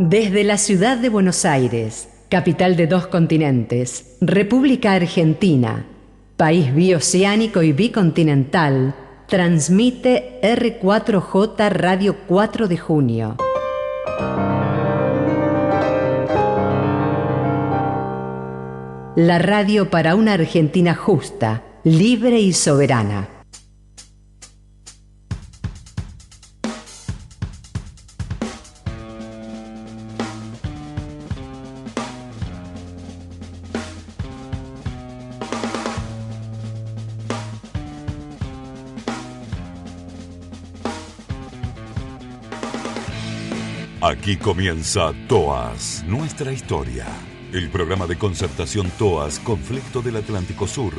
Desde la ciudad de Buenos Aires, capital de 2 continentes, República Argentina, país bioceánico y bicontinental, transmite R4J Radio 4 de Junio. La radio para una Argentina justa, libre y soberana. Aquí comienza TOAS, nuestra historia. El programa de concertación TOAS, Conflicto del Atlántico Sur.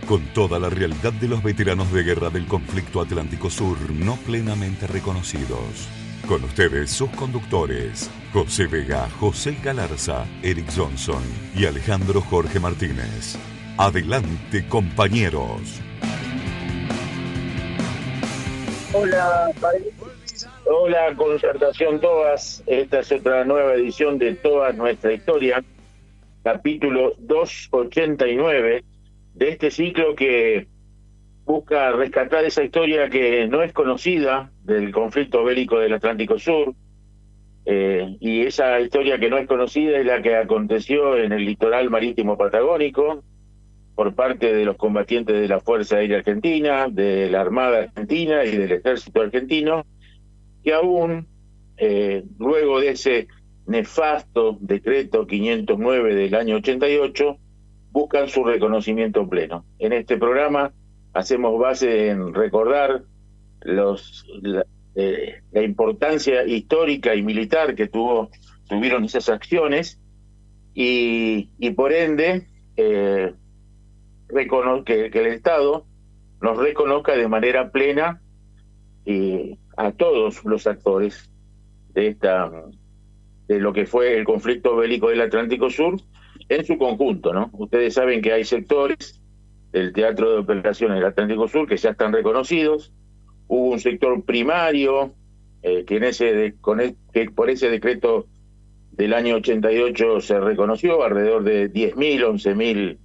Con toda la realidad de los veteranos de guerra del conflicto Atlántico Sur no plenamente reconocidos. Con ustedes sus conductores, José Vega, José Galarza, Eric Johnson y Alejandro Jorge Martínez. Adelante, compañeros. Hola, hola, concertación TOAS. Esta es otra nueva edición de TOAS, nuestra historia, capítulo 289 de este ciclo que busca rescatar esa historia que no es conocida del conflicto bélico del Atlántico Sur, y esa historia que no es conocida es la que aconteció en el litoral marítimo patagónico por parte de los combatientes de la Fuerza Aérea Argentina, de la Armada Argentina y del Ejército Argentino, que aún, luego de ese nefasto decreto 509 del año 88, buscan su reconocimiento pleno. En este programa hacemos base en recordar la importancia histórica y militar que tuvieron esas acciones y por ende que el Estado nos reconozca de manera plena a todos los actores de lo que fue el conflicto bélico del Atlántico Sur en su conjunto, ¿no? Ustedes saben que hay sectores del Teatro de Operaciones del Atlántico Sur que ya están reconocidos. Hubo un sector primario que por ese decreto del año 88 se reconoció, alrededor de 10.000, 11.000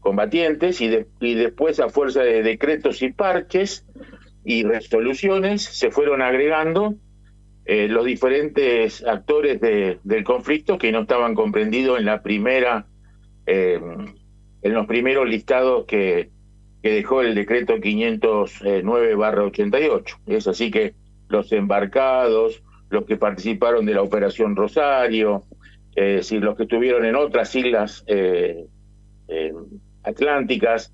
combatientes, y después, a fuerza de decretos y parches y resoluciones, se fueron agregando los diferentes actores del conflicto que no estaban comprendidos en los primeros listados que dejó el decreto 509/88. Es así que los embarcados, los que participaron de la Operación Rosario, los que estuvieron en otras islas atlánticas,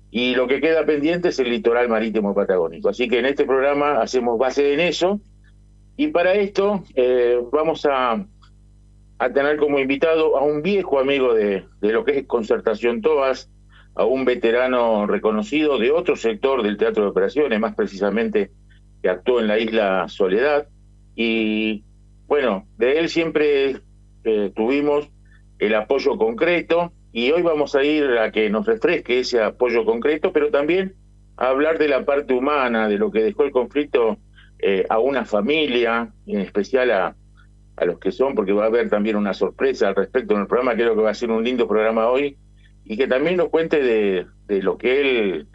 y lo que queda pendiente es el litoral marítimo patagónico. Así que en este programa hacemos base en eso, y para esto vamos a tener como invitado a un viejo amigo de lo que es Concertación TOAS, a un veterano reconocido de otro sector del Teatro de Operaciones, más precisamente que actuó en la isla Soledad, y bueno, de él siempre tuvimos el apoyo concreto, y hoy vamos a ir a que nos refresque ese apoyo concreto, pero también a hablar de la parte humana, de lo que dejó el conflicto a una familia, en especial a los que son, porque va a haber también una sorpresa al respecto en el programa. Creo que va a ser un lindo programa hoy, y que también nos cuente de lo que él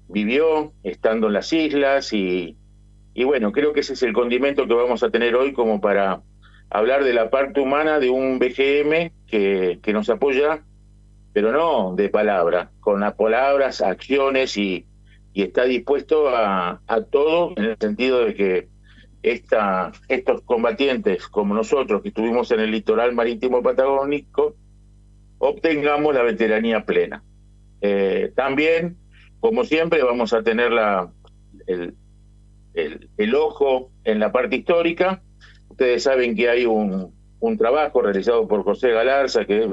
vivió estando en las islas, y bueno, creo que ese es el condimento que vamos a tener hoy como para hablar de la parte humana de un BGM que nos apoya, pero no de palabra, con las palabras, acciones, y está dispuesto a todo, en el sentido de que estos combatientes como nosotros que estuvimos en el litoral marítimo patagónico obtengamos la veteranía plena. También, como siempre, vamos a tener el ojo en la parte histórica. Ustedes saben que hay un trabajo realizado por José Galarza, que es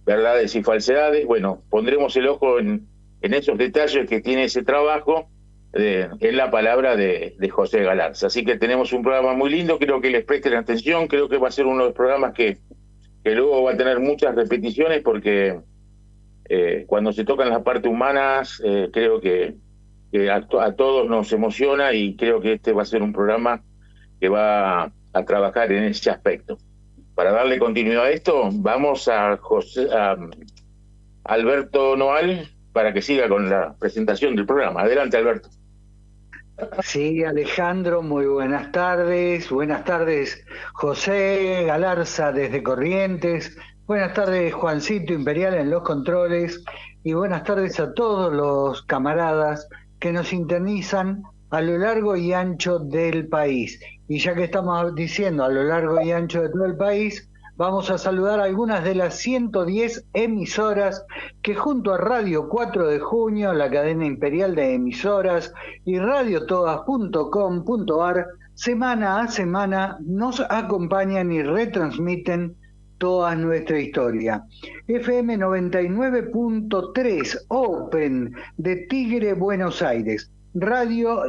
Verdades y Falsedades. Bueno, pondremos el ojo en esos detalles que tiene ese trabajo, en la palabra de José Galarza. Así que tenemos un programa muy lindo, creo que les presten atención. Creo que va a ser uno de los programas que luego va a tener muchas repeticiones, porque Cuando se tocan las partes humanas, creo que a todos nos emociona, y creo que este va a ser un programa que va a trabajar en ese aspecto. Para darle continuidad a esto, vamos a Alberto Noal para que siga con la presentación del programa. Adelante, Alberto. Sí, Alejandro, muy buenas tardes. Buenas tardes, José Galarza desde Corrientes. Buenas tardes, Juancito Imperial en los controles. Y buenas tardes a todos los camaradas que nos sintonizan a lo largo y ancho del país. Y ya que estamos diciendo a lo largo y ancho de todo el país, vamos a saludar algunas de las 110 emisoras que junto a Radio 4 de Junio, la cadena imperial de emisoras, y radiotodas.com.ar, semana a semana nos acompañan y retransmiten toda nuestra historia. FM 99.3 Open de Tigre, Buenos Aires. Radio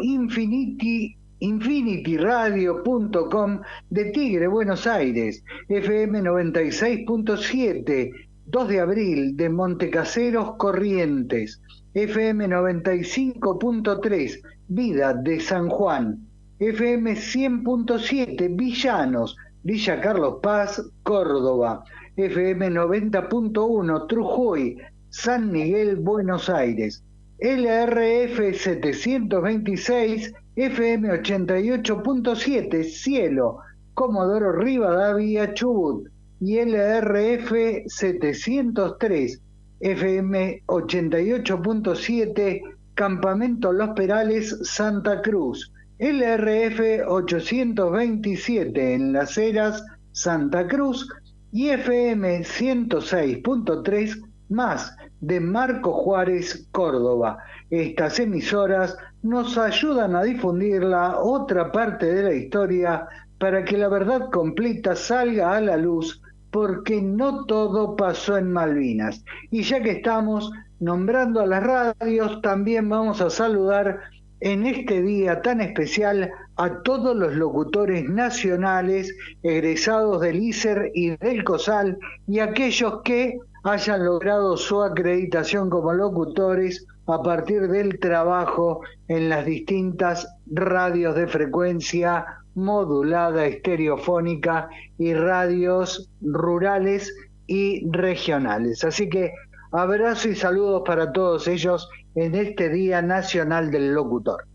infinityradio.com de Tigre, Buenos Aires. FM 96.7 2 de abril de Montecaseros, Corrientes. FM 95.3 Vida de San Juan. FM 100.7 Villanos, Villa Carlos Paz, Córdoba. FM 90.1 Trujuy, San Miguel, Buenos Aires. LRF 726, FM 88.7 Cielo, Comodoro Rivadavia, Chubut. Y LRF 703, FM 88.7 Campamento Los Perales, Santa Cruz. LRF 827 en Las Heras, Santa Cruz. Y FM 106.3 más de Marco Juárez, Córdoba. Estas emisoras nos ayudan a difundir la otra parte de la historia para que la verdad completa salga a la luz, porque no todo pasó en Malvinas. Y ya que estamos nombrando a las radios, también vamos a saludar en este día tan especial a todos los locutores nacionales egresados del ISER y del COSAL, y aquellos que hayan logrado su acreditación como locutores a partir del trabajo en las distintas radios de frecuencia modulada estereofónica y radios rurales y regionales. Así que abrazo y saludos para todos ellos en este Día Nacional del Locutor.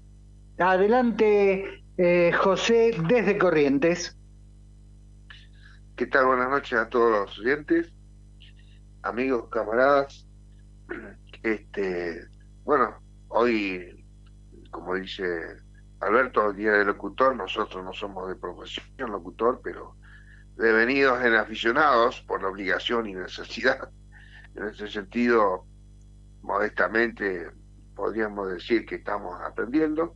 Adelante, José, desde Corrientes. ¿Qué tal? Buenas noches a todos los oyentes, amigos, camaradas. Bueno, hoy, como dice Alberto, el Día del Locutor. Nosotros no somos de profesión locutor, pero devenidos en aficionados por la obligación y necesidad. En ese sentido, modestamente podríamos decir que estamos aprendiendo.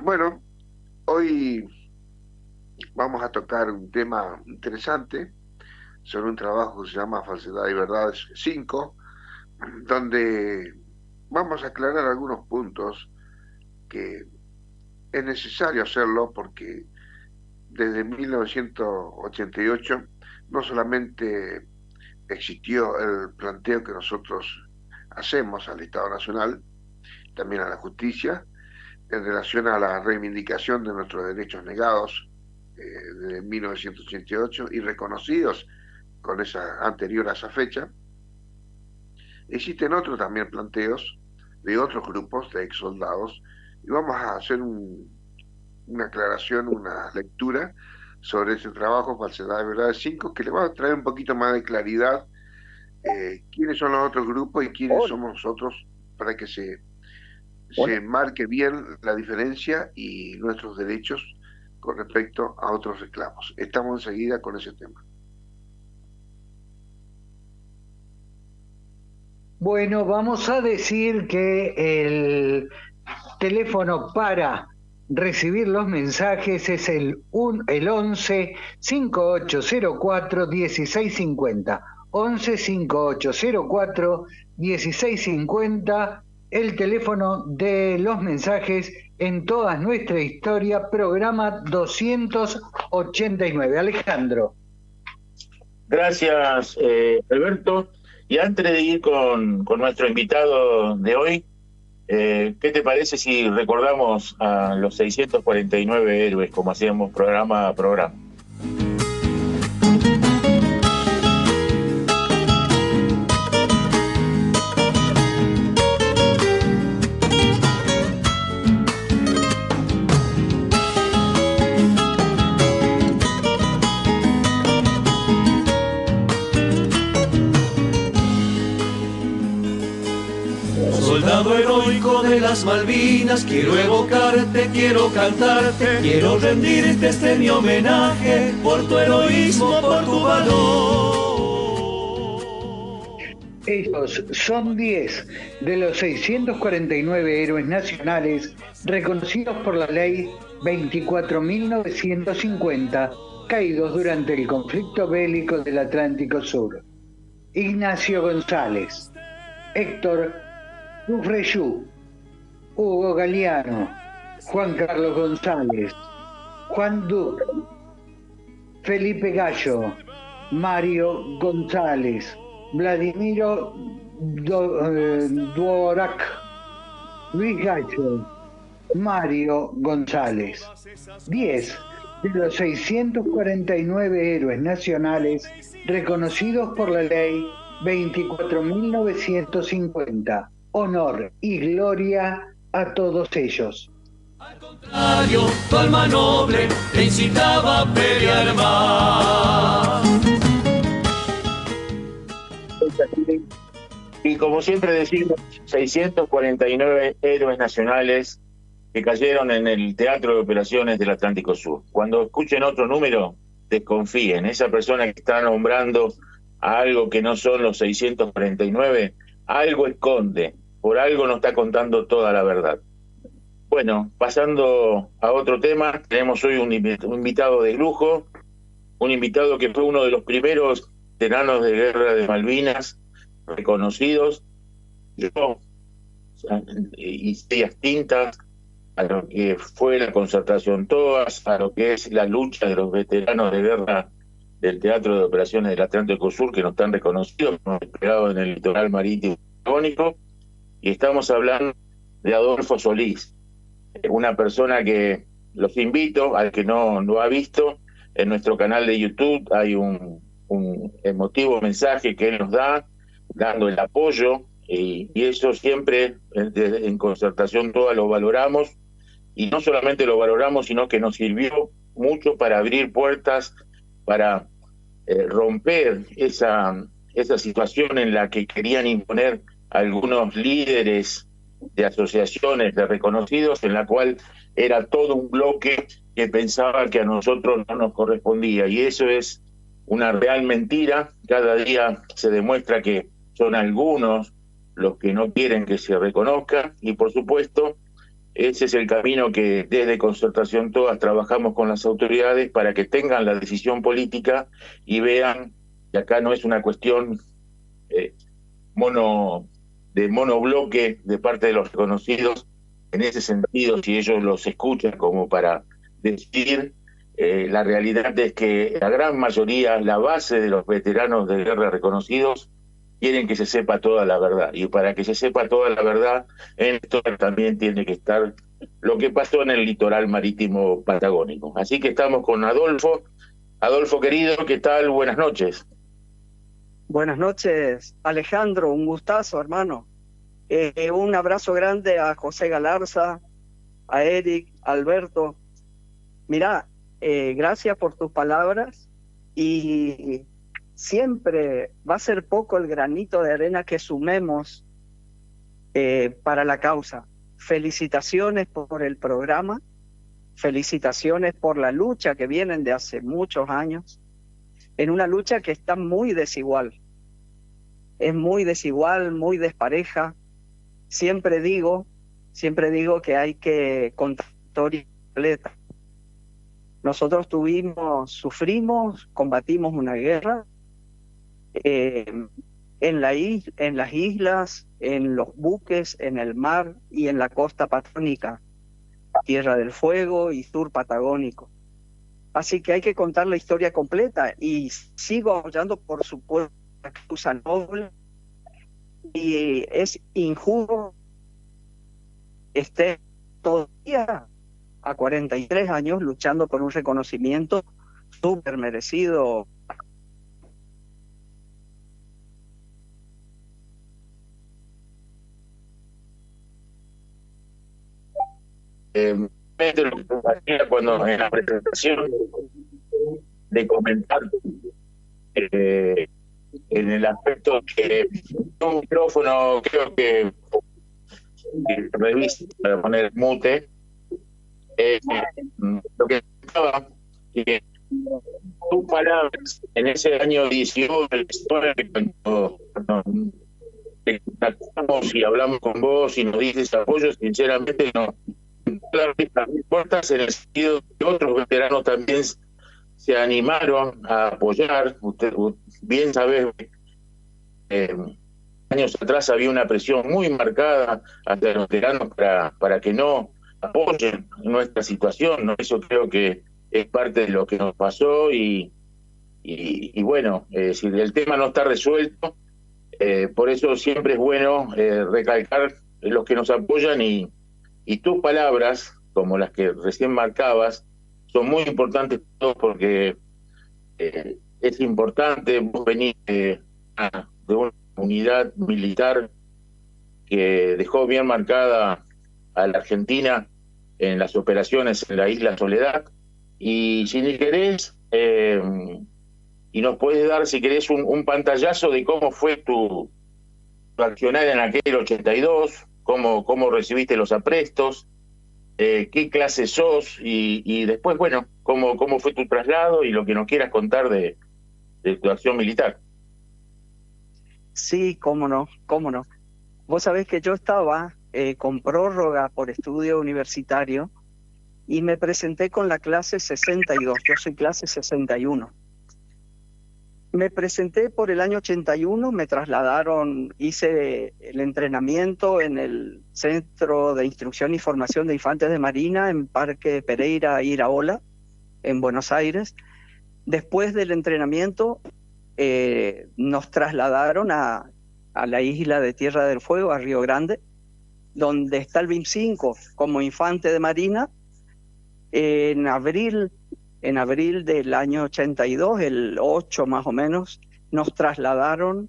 Bueno, hoy vamos a tocar un tema interesante sobre un trabajo que se llama Falsedad y Verdades 5, donde vamos a aclarar algunos puntos que es necesario hacerlo, porque desde 1988 no solamente existió el planteo que nosotros hacemos al Estado Nacional, también a la justicia, en relación a la reivindicación de nuestros derechos negados de 1988 y reconocidos con esa anterior a esa fecha. Existen otros también planteos de otros grupos de ex soldados, y vamos a hacer una aclaración, una lectura sobre ese trabajo, Falsedad y Verdades 5, que le va a traer un poquito más de claridad quiénes son los otros grupos y quiénes somos nosotros, para que se marque bien la diferencia y nuestros derechos con respecto a otros reclamos. Estamos enseguida con ese tema. Bueno, vamos a decir que el teléfono para recibir los mensajes es el 11 5804 1650. 11 5804 1650, el teléfono de los mensajes en toda nuestra historia, programa 289. Alejandro. Gracias, Alberto. Y antes de ir con nuestro invitado de hoy, ¿qué te parece si recordamos a los 649 héroes, como hacíamos programa a programa? Soldado heroico de las Malvinas, quiero evocarte, quiero cantarte, quiero rendirte este mi homenaje por tu heroísmo, por tu valor. Ellos son 10 de los 649 héroes nacionales reconocidos por la ley 24.950, caídos durante el conflicto bélico del Atlántico Sur. Ignacio González, Héctor Dufresnoy, Hugo Galeano, Juan Carlos González, Juan Duc, Felipe Gallo, Mario González, Vladimiro Dvorak, Luis Gallo, Mario González. 10 de los 649 héroes nacionales reconocidos por la ley 24.950. Honor y gloria a todos ellos. Al contrario, tu alma noble te incitaba a pelear más. Y como siempre decimos, 649 héroes nacionales que cayeron en el Teatro de Operaciones del Atlántico Sur. Cuando escuchen otro número, desconfíen. Esa persona que está nombrando a algo que no son los 649, algo esconde. Por algo no está contando toda la verdad. Bueno, pasando a otro tema, tenemos hoy un invitado de lujo, un invitado que fue uno de los primeros veteranos de guerra de Malvinas reconocidos. Yo hice tintas a lo que fue la concertación TOAS, a lo que es la lucha de los veteranos de guerra del Teatro de Operaciones del Atlántico Sur, que no están reconocidos, como desplegados en el litoral marítimo patagónico. Y estamos hablando de Adolfo Solís, una persona que los invito, al que no lo ha visto, en nuestro canal de YouTube hay un emotivo mensaje que él nos da, dando el apoyo, y eso siempre en concertación toda lo valoramos, y no solamente lo valoramos, sino que nos sirvió mucho para abrir puertas, para romper esa situación en la que querían imponer algunos líderes de asociaciones de reconocidos, en la cual era todo un bloque que pensaba que a nosotros no nos correspondía, y eso es una real mentira. Cada día se demuestra que son algunos los que no quieren que se reconozca, y por supuesto ese es el camino que desde Concertación Todas trabajamos con las autoridades para que tengan la decisión política y vean que acá no es una cuestión monobloque de parte de los reconocidos. En ese sentido, si ellos los escuchan como para decir, la realidad es que la gran mayoría, la base de los veteranos de guerra reconocidos, quieren que se sepa toda la verdad. Y para que se sepa toda la verdad, en esto también tiene que estar lo que pasó en el litoral marítimo patagónico. Así que estamos con Adolfo. Adolfo, querido, ¿qué tal? Buenas noches. Buenas noches, Alejandro, un gustazo, hermano. Un abrazo grande a José Galarza, a Eric, a Alberto. Mirá, gracias por tus palabras, y siempre va a ser poco el granito de arena que sumemos para la causa. Felicitaciones por el programa, felicitaciones por la lucha que vienen de hace muchos años, en una lucha que está muy desigual. Es muy desigual, muy despareja. Siempre digo que hay que contar la historia completa. Nosotros sufrimos, combatimos una guerra en las islas, en los buques, en el mar y en la costa patagónica, Tierra del Fuego y sur patagónico. Así que hay que contar la historia completa, y sigo apoyando, por supuesto, la causa noble y es injusto esté todavía a 43 años luchando por un reconocimiento súper merecido. Lo que hacía cuando en la presentación de comentar en el aspecto que un micrófono creo que revisa para poner mute, lo que estaba que tus palabras en ese año 18, cuando te contactamos y hablamos con vos y nos dices apoyo, sinceramente no puertas, en el sentido que otros veteranos también se animaron a apoyar. Usted bien sabe, años atrás había una presión muy marcada hacia los veteranos para que no apoyen nuestra situación, ¿no? Eso creo que es parte de lo que nos pasó y bueno, si el tema no está resuelto, por eso siempre es bueno recalcar los que nos apoyan y tus palabras, como las que recién marcabas, son muy importantes porque es importante. Vos venís de una unidad militar que dejó bien marcada a la Argentina en las operaciones en la isla Soledad. Y si ni querés, y nos puedes dar, si querés, un pantallazo de cómo fue tu accionar en aquel 82, cómo recibiste los aprestos, qué clase sos y después, bueno, cómo fue tu traslado y lo que nos quieras contar de tu acción militar. Sí, cómo no, cómo no. Vos sabés que yo estaba con prórroga por estudio universitario y me presenté con la clase 62, yo soy clase 61. Me presenté por el año 81, me trasladaron, hice el entrenamiento en el Centro de Instrucción y Formación de Infantes de Marina en Parque Pereira Iraola, en Buenos Aires. Después del entrenamiento nos trasladaron a la isla de Tierra del Fuego, a Río Grande, donde está el BIM-5 como infante de Marina. En abril del año 82, el 8 más o menos, nos trasladamos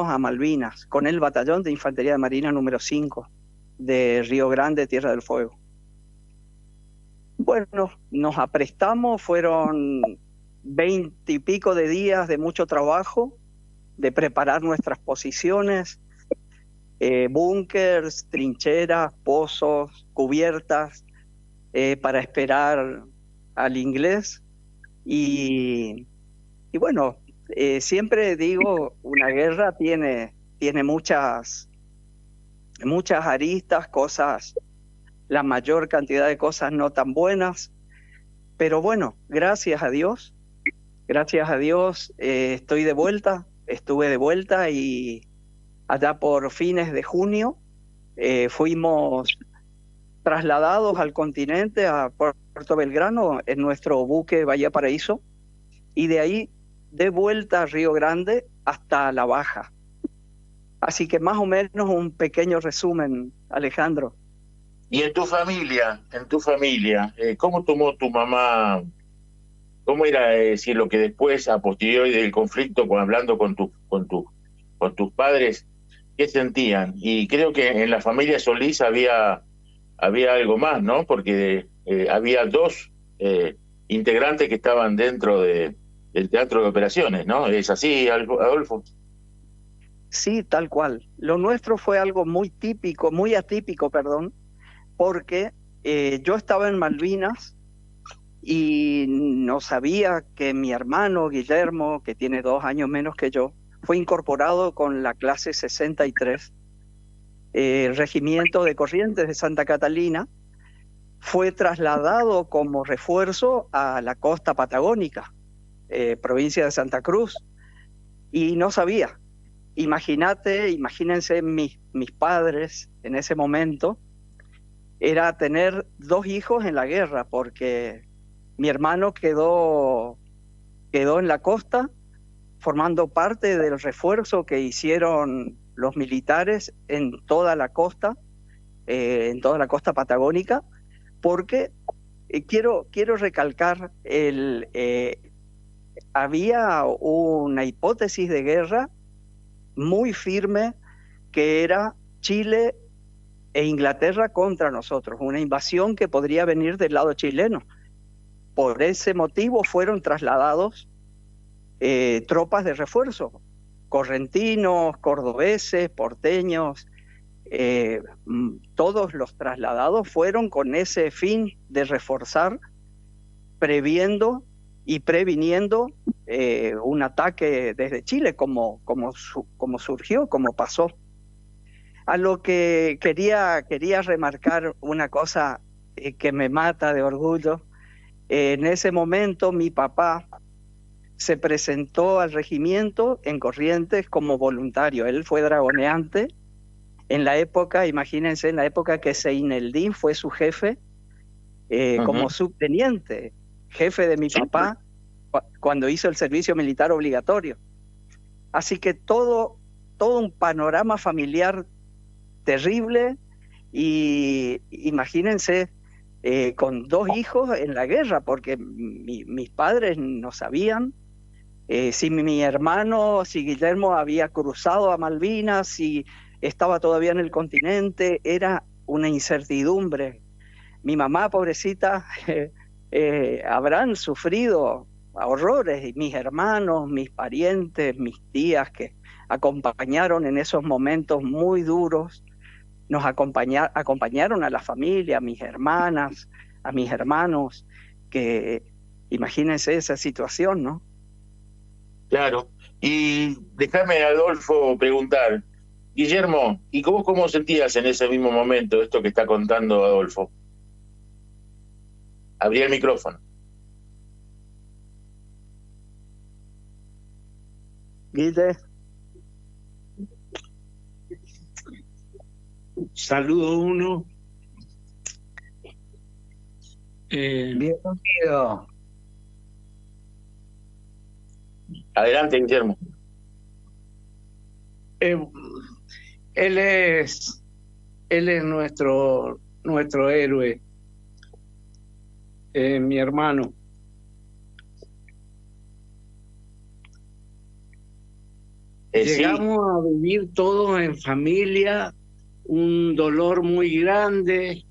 a Malvinas con el batallón de Infantería de Marina número 5 de Río Grande, Tierra del Fuego. Bueno, nos aprestamos, fueron 20 y pico de días de mucho trabajo, de preparar nuestras posiciones, búnkers, trincheras, pozos, cubiertas, para esperar al inglés. Y bueno, siempre digo, una guerra tiene muchas aristas, cosas, la mayor cantidad de cosas no tan buenas, pero bueno, gracias a Dios, estuve de vuelta y allá por fines de junio fuimos trasladados al continente, a Puerto Belgrano, en nuestro buque Bahía Paraíso, y de ahí de vuelta a Río Grande hasta La Baja. Así que más o menos un pequeño resumen, Alejandro. Y en tu familia, ¿cómo tomó tu mamá? ¿Cómo era decir lo que después, a posteriori del conflicto, hablando con tus padres, qué sentían? Y creo que en la familia Solís había algo más, ¿no? Porque había dos integrantes que estaban dentro del teatro de operaciones, ¿no? ¿Es así, Adolfo? Sí, tal cual. Lo nuestro fue algo muy atípico, porque yo estaba en Malvinas y no sabía que mi hermano Guillermo, que tiene 2 años menos que yo, fue incorporado con la clase 63, Regimiento de Corrientes de Santa Catalina. Fue trasladado como refuerzo a la costa patagónica, provincia de Santa Cruz, y no sabía. Imagínense mis padres en ese momento, era tener 2 hijos en la guerra, porque mi hermano quedó en la costa, formando parte del refuerzo que hicieron los militares en toda la costa patagónica, porque quiero recalcar, había una hipótesis de guerra muy firme que era Chile e Inglaterra contra nosotros, una invasión que podría venir del lado chileno. Por ese motivo fueron trasladados tropas de refuerzo, correntinos, cordobeses, porteños, todos los trasladados fueron con ese fin de reforzar, previendo y previniendo un ataque desde Chile, como surgió, como pasó. A lo que quería remarcar una cosa que me mata de orgullo. En ese momento mi papá se presentó al regimiento en Corrientes como voluntario. Él fue dragoneante en la época, imagínense, en la época que Seineldín fue su jefe, como subteniente, jefe de mi papá, cuando hizo el servicio militar obligatorio. Así que todo un panorama familiar terrible, y imagínense, con 2 hijos en la guerra, porque mis padres no sabían si mi hermano, si Guillermo había cruzado a Malvinas, si estaba todavía en el continente. Era una incertidumbre. Mi mamá, pobrecita, habrán sufrido horrores, y mis hermanos, mis parientes, mis tías que acompañaron en esos momentos muy duros, nos acompañaron a la familia, a mis hermanas, a mis hermanos, que imagínense esa situación, ¿no? Claro. Y déjame, Adolfo, preguntar, Guillermo, ¿y cómo sentías en ese mismo momento esto que está contando Adolfo? Abrí el micrófono. Guille. Saludo uno. Bienvenido. Adelante, Guillermo. Él es nuestro héroe, mi hermano. Llegamos a vivir todos en familia un dolor muy grande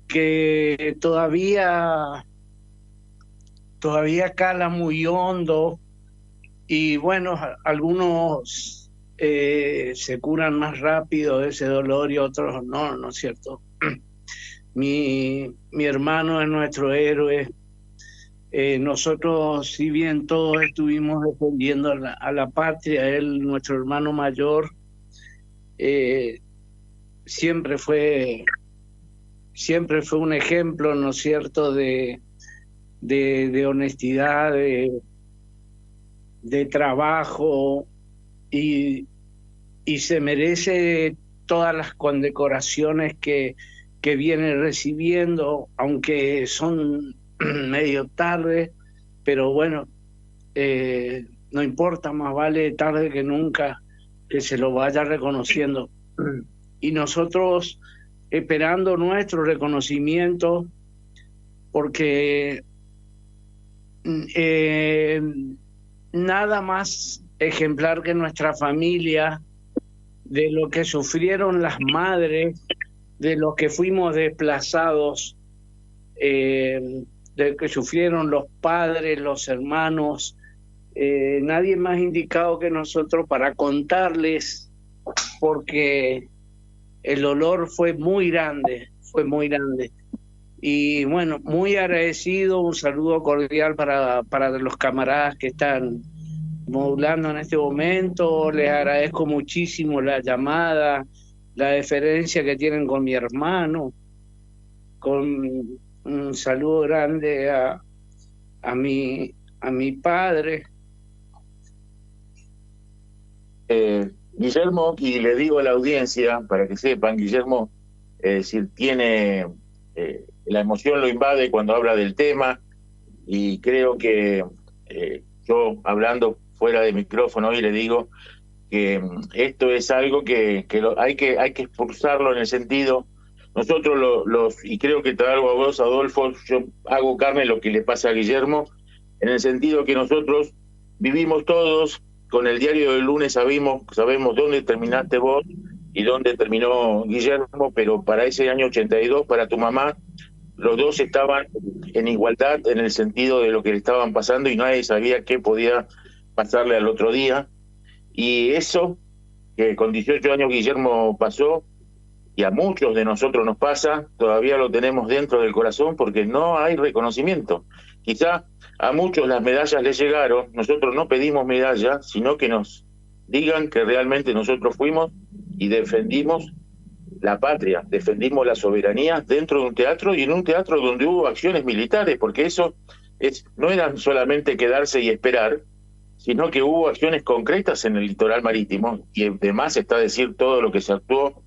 que todavía cala muy hondo, y bueno, algunos se curan más rápido de ese dolor y otros no, ¿no es cierto? Mi hermano es nuestro héroe. Nosotros, si bien todos estuvimos defendiendo a la patria, él, nuestro hermano mayor, siempre fue un ejemplo, ¿no es cierto?, de honestidad, de trabajo, y se merece todas las condecoraciones que viene recibiendo, aunque son medio tarde, pero bueno, no importa, más vale tarde que nunca, que se lo vaya reconociendo. Y nosotros esperando nuestro reconocimiento, porque nada más ejemplar que nuestra familia, de lo que sufrieron las madres, de lo que fuimos desplazados, de que sufrieron los padres, los hermanos, nadie más indicado que nosotros para contarles, porque el dolor fue muy grande. Y bueno, muy agradecido, un saludo cordial para los camaradas que están modulando en este momento. Les agradezco muchísimo la llamada, la deferencia que tienen con mi hermano, con un saludo grande a mi padre. Guillermo, y le digo a la audiencia, para que sepan, Guillermo, tiene la emoción lo invade cuando habla del tema, y creo que yo, hablando fuera de micrófono, y le digo que esto es algo que hay que expulsarlo en el sentido, nosotros y creo que te hago a vos, Adolfo, yo hago carne lo que le pasa a Guillermo, en el sentido que nosotros vivimos todos, con el diario del lunes sabemos dónde terminaste vos y dónde terminó Guillermo, pero para ese año 82, para tu mamá, los dos estaban en igualdad en el sentido de lo que le estaban pasando y nadie sabía qué podía pasarle al otro día. Y eso que con 18 años Guillermo pasó, y a muchos de nosotros nos pasa, todavía lo tenemos dentro del corazón porque no hay reconocimiento. Quizá a muchos las medallas les llegaron, nosotros no pedimos medallas, sino que nos digan que realmente nosotros fuimos y defendimos la patria, defendimos la soberanía dentro de un teatro y en un teatro donde hubo acciones militares, porque eso no era solamente quedarse y esperar, sino que hubo acciones concretas en el litoral marítimo, y además está decir todo lo que se actuó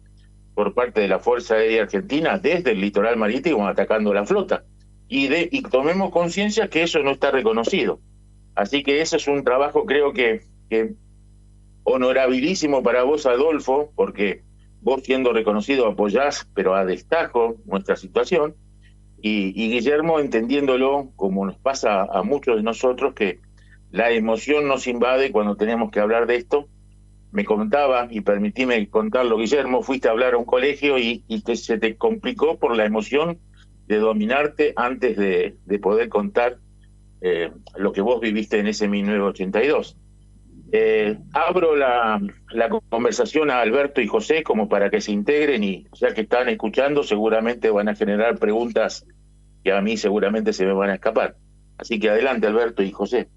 por parte de la Fuerza Aérea Argentina desde el litoral marítimo atacando la flota. Y tomemos conciencia que eso no está reconocido. Así que eso es un trabajo, creo que honorabilísimo para vos, Adolfo, porque vos siendo reconocido apoyás, pero a destajo, nuestra situación, y Guillermo entendiéndolo como nos pasa a muchos de nosotros, que la emoción nos invade cuando tenemos que hablar de esto. Me contaba, y permitime contarlo, Guillermo, fuiste a hablar a un colegio y se te complicó por la emoción de dominarte antes de poder contar lo que vos viviste en ese 1982. Abro la conversación a Alberto y José como para que se integren, y ya que están escuchando seguramente van a generar preguntas que a mí seguramente se me van a escapar. Así que adelante, Alberto y José.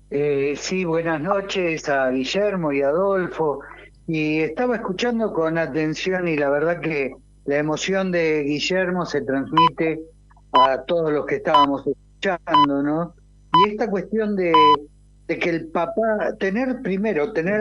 Sí, buenas noches a Guillermo y Adolfo. Y estaba escuchando con atención y la verdad que la emoción de Guillermo se transmite a todos los que estábamos escuchando, ¿no? Y esta cuestión de que el papá, tener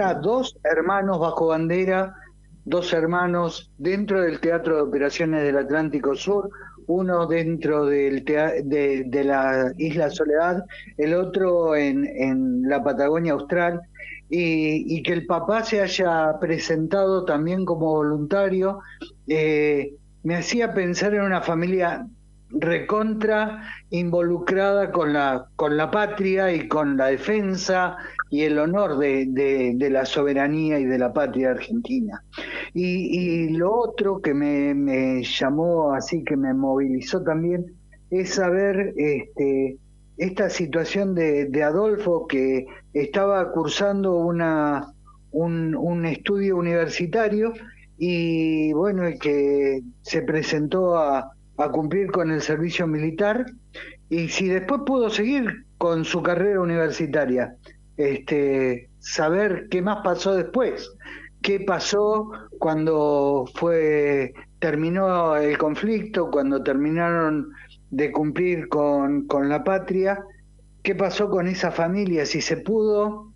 a dos hermanos bajo bandera, dos hermanos dentro del Teatro de Operaciones del Atlántico Sur, uno dentro de la Isla Soledad, el otro en la Patagonia Austral, y que el papá se haya presentado también como voluntario, me hacía pensar en una familia recontra involucrada con la patria y con la defensa y el honor de la soberanía y de la patria argentina. Y lo otro que me llamó así, que me movilizó también, es saber esta situación de Adolfo, que estaba cursando un estudio universitario y bueno, y que se presentó a cumplir con el servicio militar, y si después pudo seguir con su carrera universitaria, saber qué más pasó después, qué pasó cuando terminó el conflicto, cuando terminaron de cumplir con la patria, qué pasó con esa familia, si se pudo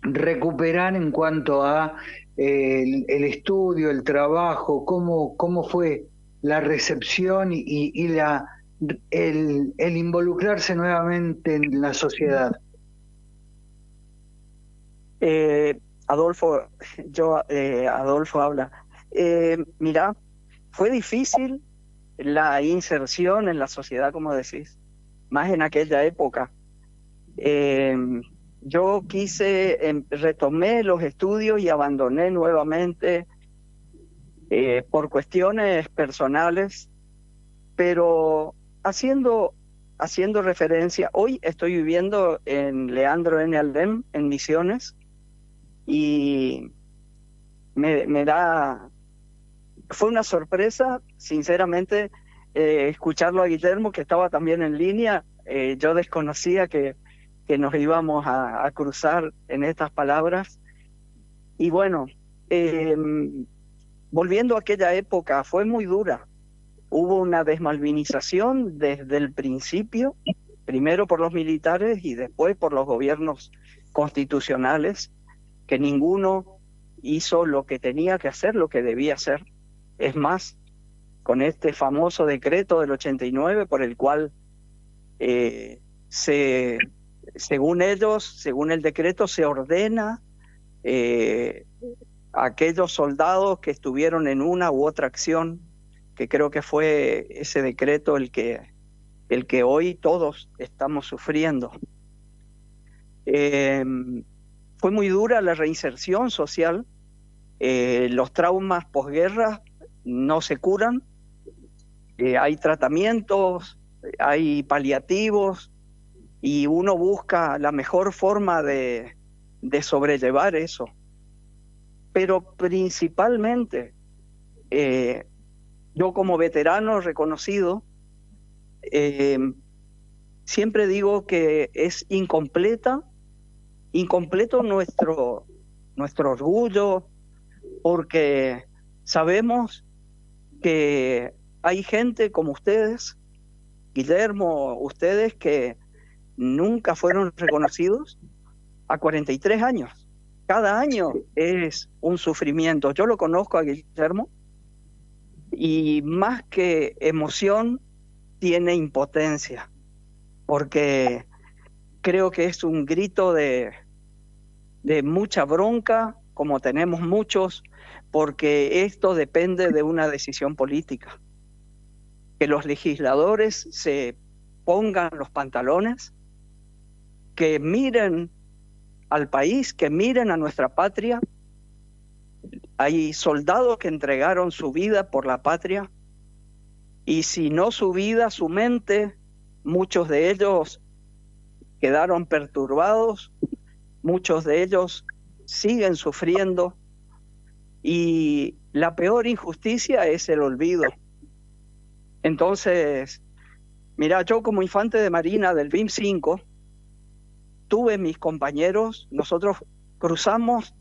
recuperar en cuanto a el estudio, el trabajo, cómo fue la recepción y el involucrarse nuevamente en la sociedad. Adolfo habla. Mira, fue difícil la inserción en la sociedad, como decís, más en aquella época. Yo retomé los estudios y abandoné nuevamente por cuestiones personales, pero haciendo referencia, hoy estoy viviendo en Leandro N. Aldem, en Misiones, y fue una sorpresa, sinceramente, escucharlo a Guillermo, que estaba también en línea. Yo desconocía que nos íbamos a cruzar en estas palabras. Y bueno, volviendo a aquella época, fue muy dura. Hubo una desmalvinización desde el principio, primero por los militares y después por los gobiernos constitucionales, que ninguno hizo lo que tenía que hacer, lo que debía hacer. Es más, con este famoso decreto del 89, por el cual se según ellos, según el decreto, se ordena a aquellos soldados que estuvieron en una u otra acción, que creo que fue ese decreto el que hoy todos estamos sufriendo. Fue muy dura la reinserción social. Los traumas posguerra no se curan. Hay tratamientos, hay paliativos, y uno busca la mejor forma de sobrellevar eso. Pero principalmente, yo como veterano reconocido, siempre digo que es incompleto nuestro orgullo, porque sabemos que hay gente como ustedes, Guillermo, ustedes que nunca fueron reconocidos a 43 años. Cada año es un sufrimiento. Yo lo conozco a Guillermo y más que emoción tiene impotencia, porque creo que es un grito de mucha bronca, como tenemos muchos, porque esto depende de una decisión política. Que los legisladores se pongan los pantalones, que miren al país, que miren a nuestra patria. Hay soldados que entregaron su vida por la patria, y si no su vida, su mente, muchos de ellos quedaron perturbados, muchos de ellos siguen sufriendo, y la peor injusticia es el olvido. Entonces, mira, yo como infante de marina del BIM 5, tuve mis compañeros, nosotros cruzamos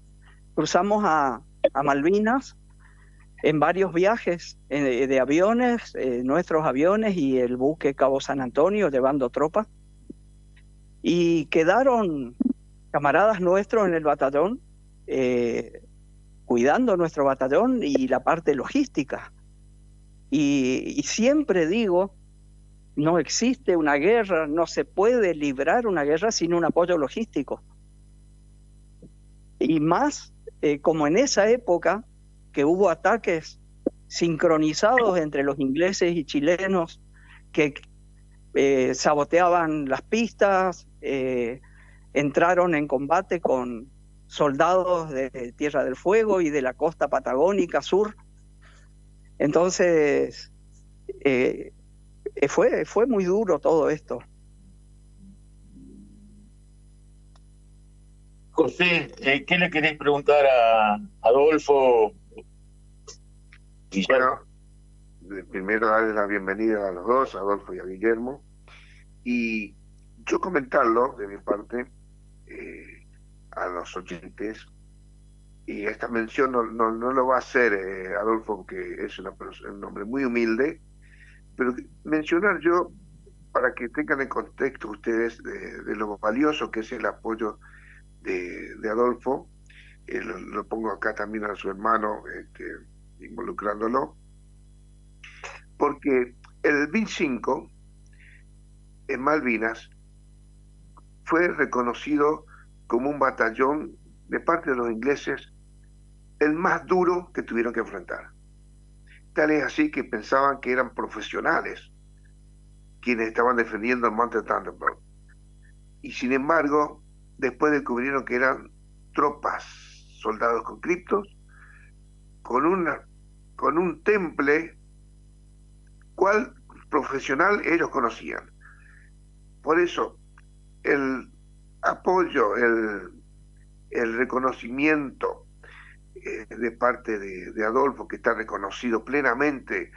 a Malvinas en varios viajes de aviones, nuestros aviones y el buque Cabo San Antonio llevando tropas, y quedaron camaradas nuestros en el batallón, cuidando nuestro batallón y la parte logística. Y siempre digo, no existe una guerra, no se puede librar una guerra sin un apoyo logístico. Y más como en esa época que hubo ataques sincronizados entre los ingleses y chilenos que saboteaban las pistas, entraron en combate con soldados de Tierra del Fuego y de la costa patagónica sur. Entonces, fue muy duro todo esto. José, ¿qué le querés preguntar a Adolfo? Bueno, primero darles la bienvenida a los dos, a Adolfo y a Guillermo, y yo comentarlo de mi parte a los oyentes, y esta mención no lo va a hacer Adolfo, porque es un hombre muy humilde, pero mencionar yo, para que tengan en contexto ustedes de lo valioso que es el apoyo de Adolfo. Lo pongo acá también a su hermano, involucrándolo, porque el BIM 5 en Malvinas fue reconocido como un batallón de parte de los ingleses el más duro que tuvieron que enfrentar. Tal es así que pensaban que eran profesionales quienes estaban defendiendo el Monte Thunderbird. Y sin embargo, después descubrieron que eran tropas, soldados conscriptos, con un temple cual profesional ellos conocían. Por eso, el apoyo, el reconocimiento de parte de Adolfo, que está reconocido plenamente,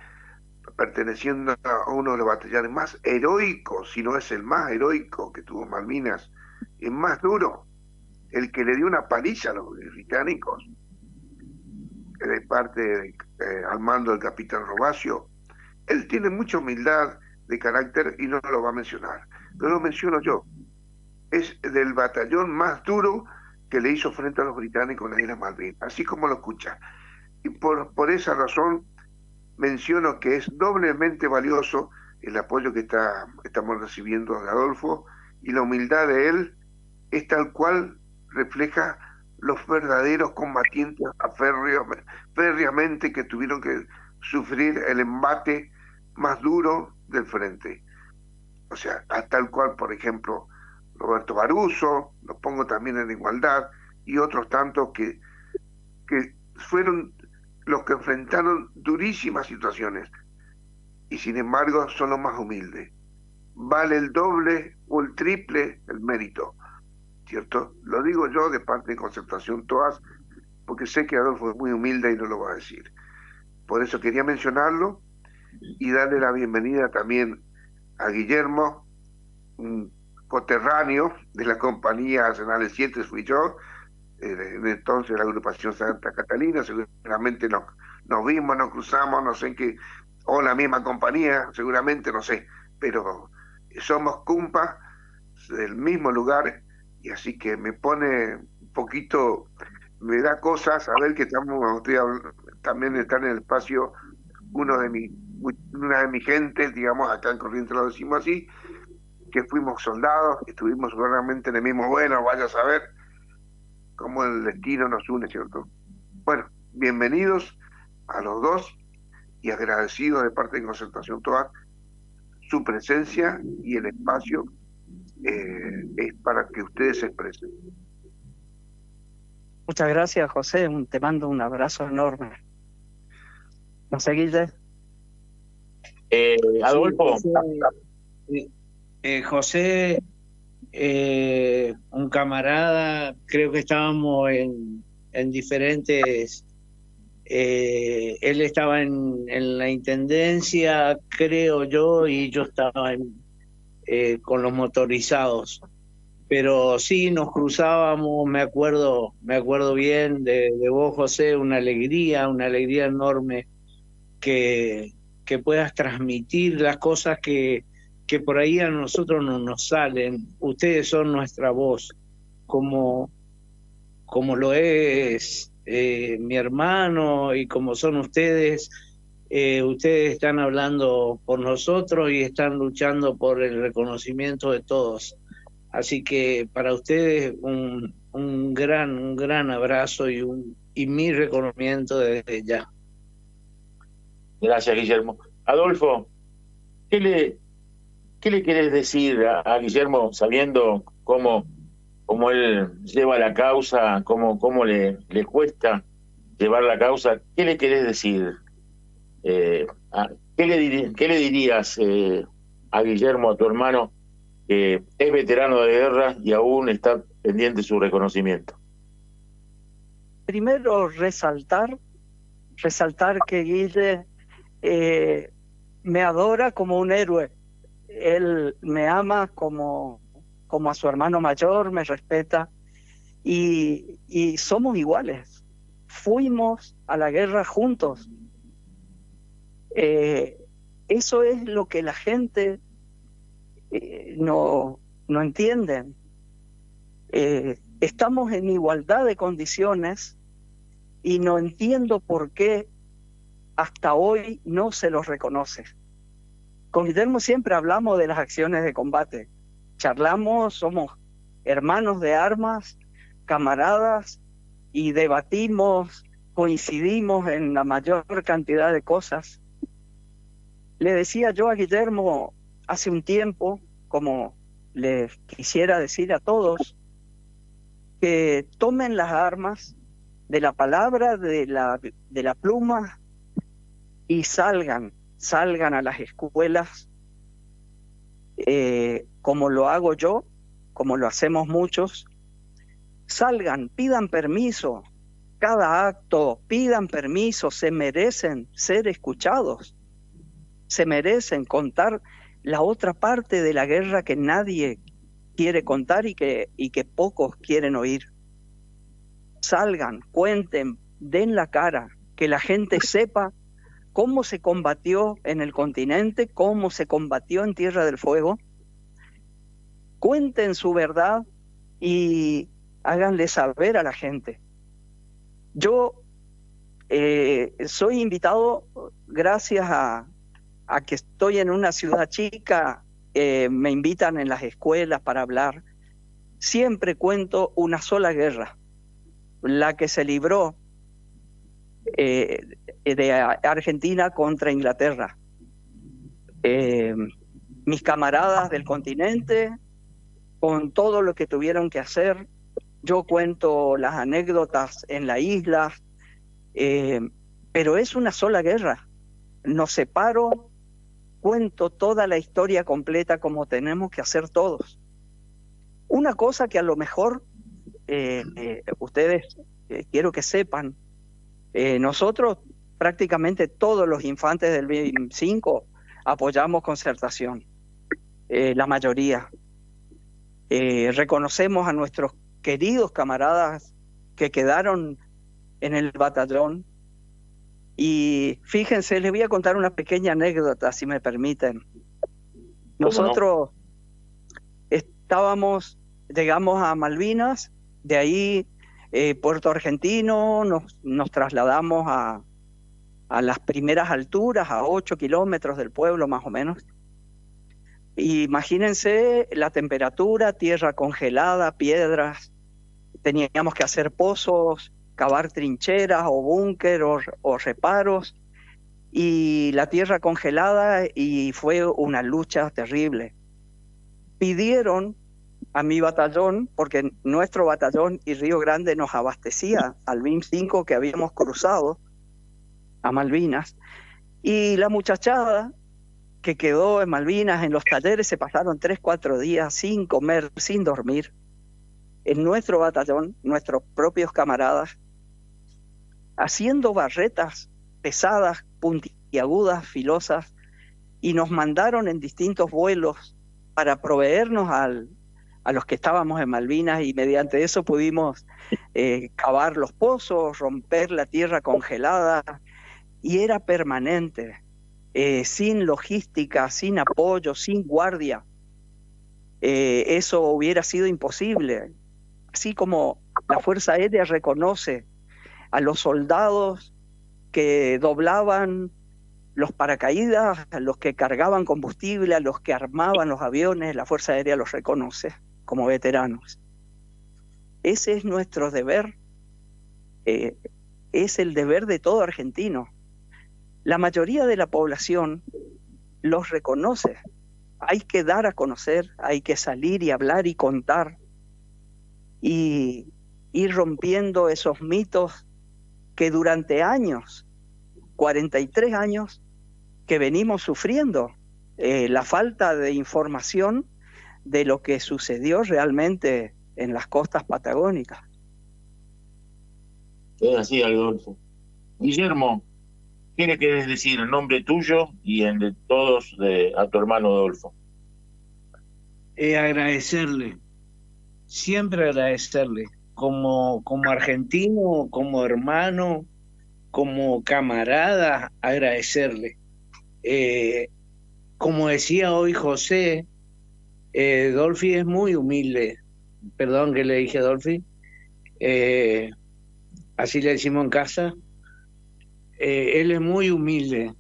perteneciendo a uno de los batallones más heroicos, si no es el más heroico que tuvo Malvinas, el más duro, el que le dio una paliza a los británicos, de parte al mando del capitán Robacio. Él tiene mucha humildad de carácter y no lo va a mencionar, pero lo menciono yo. Es del batallón más duro que le hizo frente a los británicos en las Islas Malvinas, así como lo escucha. Y por esa razón menciono que es doblemente valioso el apoyo que estamos recibiendo de Adolfo y la humildad de él es tal cual refleja los verdaderos combatientes férreamente que tuvieron que sufrir el embate más duro del frente. O sea, tal cual, por ejemplo, Roberto Baruso, lo pongo también en igualdad, y otros tantos que fueron los que enfrentaron durísimas situaciones, y sin embargo son los más humildes. Vale el doble o el triple el mérito, ¿cierto? Lo digo yo de parte de Concertación Toas, porque sé que Adolfo es muy humilde y no lo va a decir. Por eso quería mencionarlo y darle la bienvenida también a Guillermo, un coterráneo de la compañía Arsenales 7, fui yo, entonces la agrupación Santa Catalina, seguramente nos vimos, nos cruzamos, no sé en qué, o la misma compañía, seguramente, no sé, pero somos cumpas del mismo lugar, y así que me pone un poquito, me da cosas saber que también está en el espacio una de mis gentes, digamos, acá en Corrientes lo decimos así, que fuimos soldados, estuvimos seguramente en el mismo vuelo, vaya a saber cómo el destino nos une, ¿cierto? Bueno, bienvenidos a los dos y agradecidos de parte de Concertación Toa su presencia, y el espacio es para que ustedes se expresen. Muchas gracias, José. Te mando un abrazo enorme. ¿No sé, Guille? Adolfo. José, un camarada, creo que estábamos en diferentes... él estaba en la intendencia, creo yo, y yo estaba con los motorizados. Pero sí, nos cruzábamos, me acuerdo bien de vos, José, una alegría enorme que puedas transmitir las cosas que por ahí a nosotros no nos salen. Ustedes son nuestra voz, como lo es mi hermano, y como son ustedes. Ustedes están hablando por nosotros y están luchando por el reconocimiento de todos. Así que para ustedes un gran abrazo y mi reconocimiento desde ya. Gracias, Guillermo. Adolfo, ¿qué le querés decir a Guillermo, sabiendo cómo él lleva la causa, cómo le cuesta llevar la causa? ¿Qué le querés decir? ¿Qué le dirías a Guillermo, a tu hermano, que es veterano de guerra y aún está pendiente su reconocimiento? Primero, resaltar que Guille me adora como un héroe. Él me ama como a su hermano mayor, me respeta, y somos iguales. Fuimos a la guerra juntos. Eso es lo que la gente no entienden. Estamos en igualdad de condiciones y no entiendo por qué hasta hoy no se los reconoce. Con Guillermo siempre hablamos de las acciones de combate, charlamos, somos hermanos de armas, camaradas, y debatimos, coincidimos en la mayor cantidad de cosas. Le decía yo a Guillermo hace un tiempo, como le quisiera decir a todos, que tomen las armas de la palabra, de la pluma, y salgan a las escuelas, como lo hago yo, como lo hacemos muchos. Salgan, pidan permiso, cada acto, pidan permiso, se merecen ser escuchados, se merecen contar la otra parte de la guerra que nadie quiere contar y que pocos quieren oír. Salgan, cuenten, den la cara, que la gente sepa cómo se combatió en el continente, cómo se combatió en Tierra del Fuego. Cuenten su verdad y háganle saber a la gente. Yo soy invitado, gracias a que estoy en una ciudad chica, me invitan en las escuelas para hablar, siempre cuento una sola guerra, la que se libró de Argentina contra Inglaterra. Mis camaradas del continente, con todo lo que tuvieron que hacer, yo cuento las anécdotas en la isla, pero es una sola guerra. Nos separo, cuento toda la historia completa como tenemos que hacer todos. Una cosa que a lo mejor ustedes quiero que sepan, nosotros prácticamente todos los infantes del BIM-5 apoyamos Concertación, la mayoría. Reconocemos a nuestros queridos camaradas que quedaron en el batallón. Y fíjense, les voy a contar una pequeña anécdota, si me permiten. Nosotros llegamos a Malvinas, de ahí Puerto Argentino, nos trasladamos a las primeras alturas, a 8 kilómetros del pueblo más o menos. Imagínense la temperatura, tierra congelada, piedras, teníamos que hacer pozos, cavar trincheras o búnker o reparos, y la tierra congelada, y fue una lucha terrible. Pidieron a mi batallón, porque nuestro batallón y Río Grande nos abastecía al BIM-5 que habíamos cruzado a Malvinas, y la muchachada que quedó en Malvinas, en los talleres, se pasaron 3-4 días sin comer, sin dormir, en nuestro batallón, nuestros propios camaradas, haciendo barretas pesadas, puntiagudas, filosas, y nos mandaron en distintos vuelos para proveernos a los que estábamos en Malvinas, y mediante eso pudimos cavar los pozos, romper la tierra congelada, y era permanente, sin logística, sin apoyo, sin guardia. Eso hubiera sido imposible. Así como la Fuerza Aérea reconoce a los soldados que doblaban los paracaídas, a los que cargaban combustible, a los que armaban los aviones, la Fuerza Aérea los reconoce como veteranos. Ese es nuestro deber, es el deber de todo argentino. La mayoría de la población los reconoce. Hay que dar a conocer, hay que salir y hablar y contar, y ir rompiendo esos mitos que durante años, 43 años, que venimos sufriendo, la falta de información de lo que sucedió realmente en las costas patagónicas. Es así, Adolfo. Guillermo, ¿qué le querés decir en nombre tuyo y en de todos a tu hermano Adolfo? Agradecerle, siempre agradecerle, como argentino, como hermano, como camarada, agradecerle. Como decía hoy José, Dolphy es muy humilde. Perdón que le dije Dolphy. Así le decimos en casa. Él es muy humilde.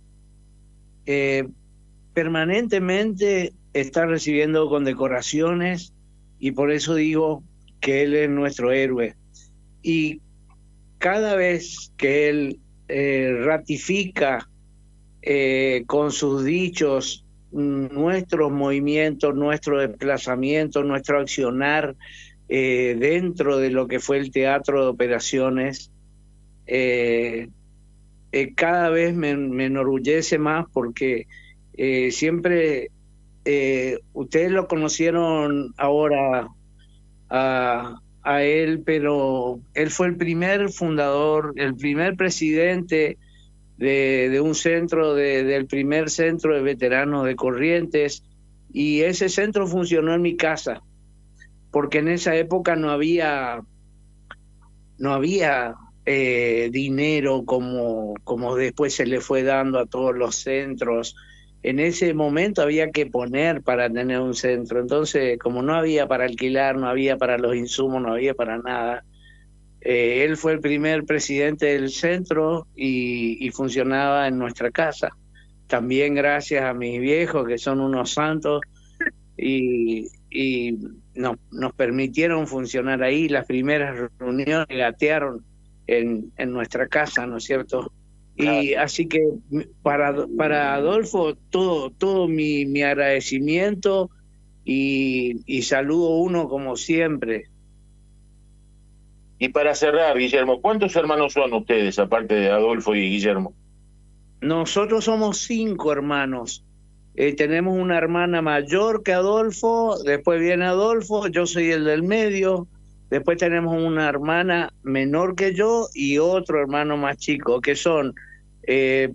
Permanentemente está recibiendo condecoraciones, y por eso digo que él es nuestro héroe. Y cada vez que él ratifica con sus dichos nuestros movimientos, nuestro desplazamiento, nuestro accionar dentro de lo que fue el teatro de operaciones, cada vez me enorgullece más, porque siempre ustedes lo conocieron ahora a él, pero él fue el primer fundador, el primer presidente de un centro, del primer centro de veteranos de Corrientes, y ese centro funcionó en mi casa, porque en esa época no había dinero como después se le fue dando a todos los centros. En ese momento había que poner para tener un centro, entonces como no había para alquilar, no había para los insumos, no había para nada, él fue el primer presidente del centro y funcionaba en nuestra casa. También gracias a mis viejos, que son unos santos, y nos permitieron funcionar ahí. Las primeras reuniones gatearon en nuestra casa, ¿no es cierto? Y así que para Adolfo todo mi agradecimiento y saludo uno como siempre. Y para cerrar, Guillermo, ¿cuántos hermanos son ustedes, aparte de Adolfo y Guillermo? Nosotros somos 5 hermanos. Tenemos una hermana mayor que Adolfo, después viene Adolfo, yo soy el del medio, después tenemos una hermana menor que yo y otro hermano más chico, que son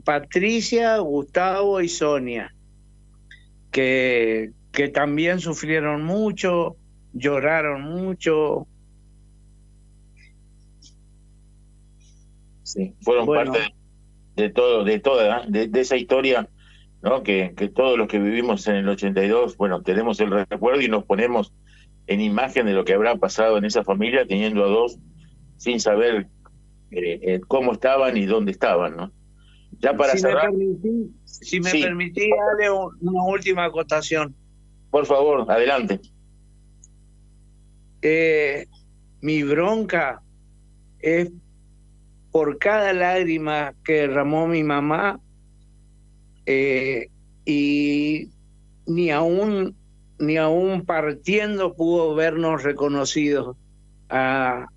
Patricia, Gustavo y Sonia, que también sufrieron mucho, lloraron mucho. Sí, fueron parte de esa historia, ¿no? Que todos los que vivimos en el 82, bueno, tenemos el recuerdo y nos ponemos en imagen de lo que habrá pasado en esa familia, teniendo a dos sin saber cómo estaban y dónde estaban, ¿no? Ya para cerrar. Si me permitís, dale una última acotación. Por favor, adelante. Mi bronca es por cada lágrima que derramó mi mamá, y ni aún partiendo pudo vernos reconocidos. A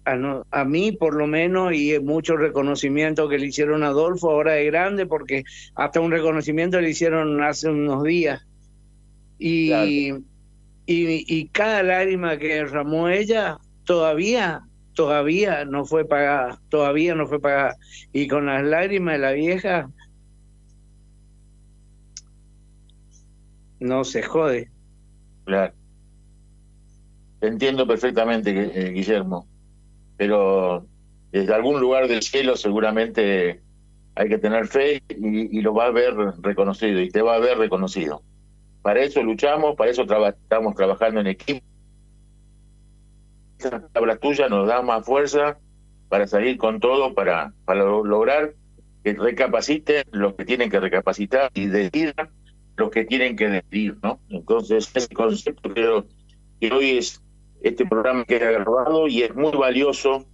mí por lo menos, y mucho reconocimiento que le hicieron a Adolfo ahora de grande, porque hasta un reconocimiento le hicieron hace unos días. Y cada lágrima que derramó ella todavía no fue pagada, y con las lágrimas de la vieja no se jode. Claro. Te entiendo perfectamente, Guillermo, pero desde algún lugar del cielo seguramente hay que tener fe y lo va a ver reconocido, y te va a ver reconocido. Para eso luchamos, para eso estamos trabajando en equipo. Esa palabra tuya nos da más fuerza para salir con todo, para lograr que recapaciten los que tienen que recapacitar y decidan los que tienen que decidir, ¿no? Entonces, ese concepto creo que hoy este programa queda grabado y es muy valioso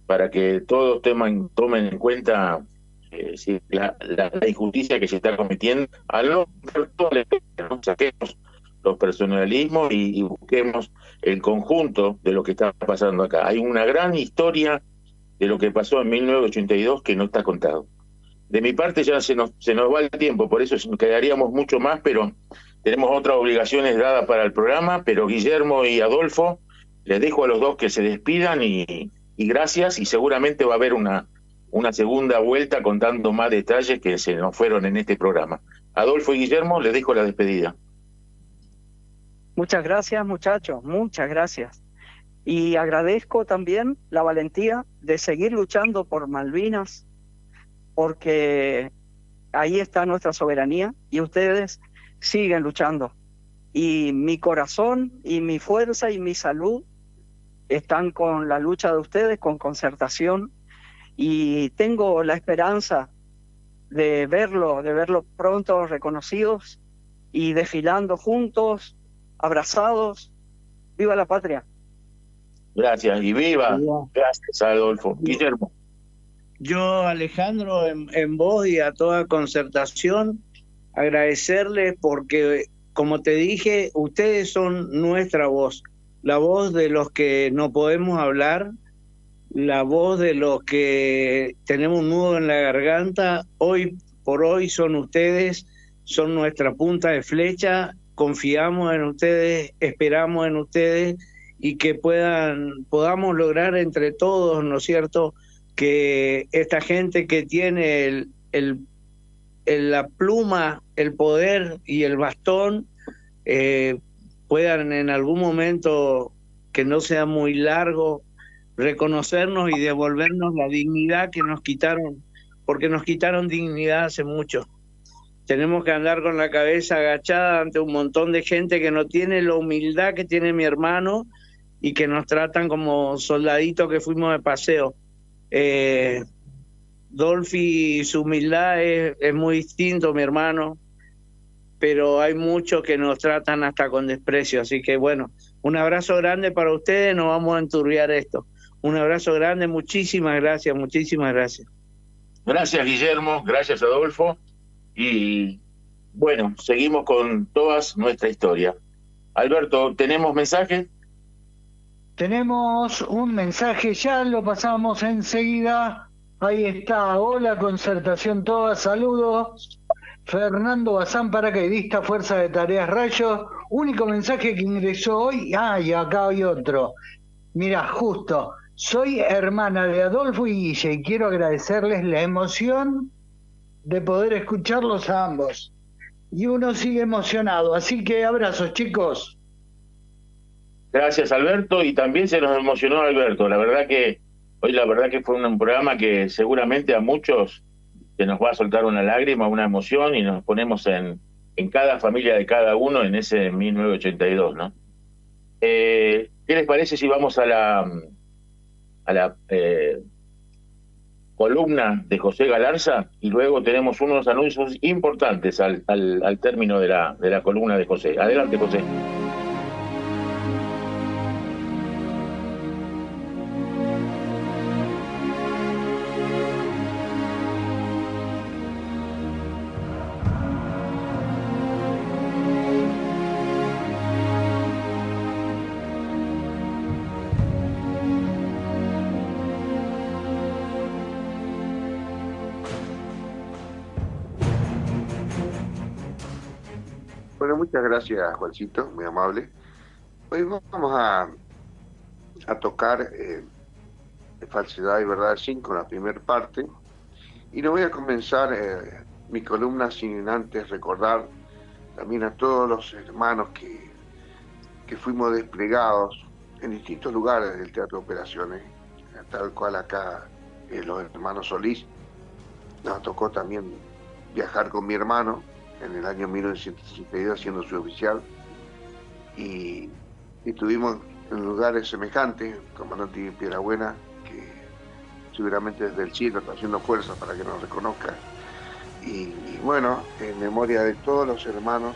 para que todos tomen en cuenta la injusticia que se está cometiendo. Al no saquemos los personalismos y busquemos el conjunto de lo que está pasando acá. Hay una gran historia de lo que pasó en 1982 que no está contado. De mi parte ya se nos va el tiempo, por eso nos quedaríamos mucho más, pero tenemos otras obligaciones dadas para el programa. Pero Guillermo y Adolfo, les dejo a los dos que se despidan y gracias, y seguramente va a haber una segunda vuelta contando más detalles que se nos fueron en este programa. Adolfo y Guillermo, les dejo la despedida. Muchas gracias, muchachos, muchas gracias. Y agradezco también la valentía de seguir luchando por Malvinas, porque ahí está nuestra soberanía y ustedes siguen luchando. Y mi corazón y mi fuerza y mi salud están con la lucha de ustedes, con Concertación, y tengo la esperanza de verlos pronto reconocidos y desfilando juntos, abrazados. ¡Viva la patria! Gracias, y viva. Gracias, Adolfo. Guillermo. Yo, Alejandro, en voz y a toda Concertación, agradecerles porque, como te dije, ustedes son nuestra voz, la voz de los que no podemos hablar, la voz de los que tenemos un nudo en la garganta. Hoy por hoy son ustedes, son nuestra punta de flecha. Confiamos en ustedes, esperamos en ustedes, y que podamos lograr entre todos, ¿no es cierto?, que esta gente que tiene la pluma, el poder y el bastón, puedan en algún momento, que no sea muy largo, reconocernos y devolvernos la dignidad que nos quitaron, porque nos quitaron dignidad hace mucho. Tenemos que andar con la cabeza agachada ante un montón de gente que no tiene la humildad que tiene mi hermano y que nos tratan como soldaditos que fuimos de paseo. Dolphy, su humildad es muy distinto, mi hermano. pero hay muchos que nos tratan hasta con desprecio. Así que bueno, un abrazo grande para ustedes, no vamos a enturbiar esto. Un abrazo grande, muchísimas gracias, muchísimas gracias. Gracias, Guillermo, gracias, Adolfo. Y bueno, seguimos con toda nuestra historia. Alberto, ¿tenemos mensajes? Tenemos un mensaje, ya lo pasamos enseguida. Ahí está. Hola, Concertación Todas, saludos. Fernando Bazán, paracaidista, Fuerza de Tareas Rayos. Único mensaje que ingresó hoy. Y acá hay otro. Mira, justo. Soy hermana de Adolfo y Guille y quiero agradecerles la emoción de poder escucharlos a ambos. Y uno sigue emocionado. Así que abrazos, chicos. Gracias, Alberto, y también se nos emocionó Alberto. La verdad que fue un programa que seguramente a muchos se nos va a soltar una lágrima, una emoción, y nos ponemos en cada familia de cada uno en ese 1982, ¿no? ¿Qué les parece si vamos a la columna de José Galarza y luego tenemos unos anuncios importantes al término de la columna de José? Adelante, José. Bueno, muchas gracias, Juancito, muy amable. Hoy vamos a tocar Falsedad y Verdad 5, la primera parte, y no voy a comenzar mi columna sin antes recordar también a todos los hermanos que fuimos desplegados en distintos lugares del Teatro de Operaciones, tal cual acá los hermanos Solís. Nos tocó también viajar con mi hermano en el año 1962 haciendo su oficial, y estuvimos en lugares semejantes, el comandante Piedrabuena, que seguramente desde el cielo está haciendo fuerza para que nos reconozca, y bueno, en memoria de todos los hermanos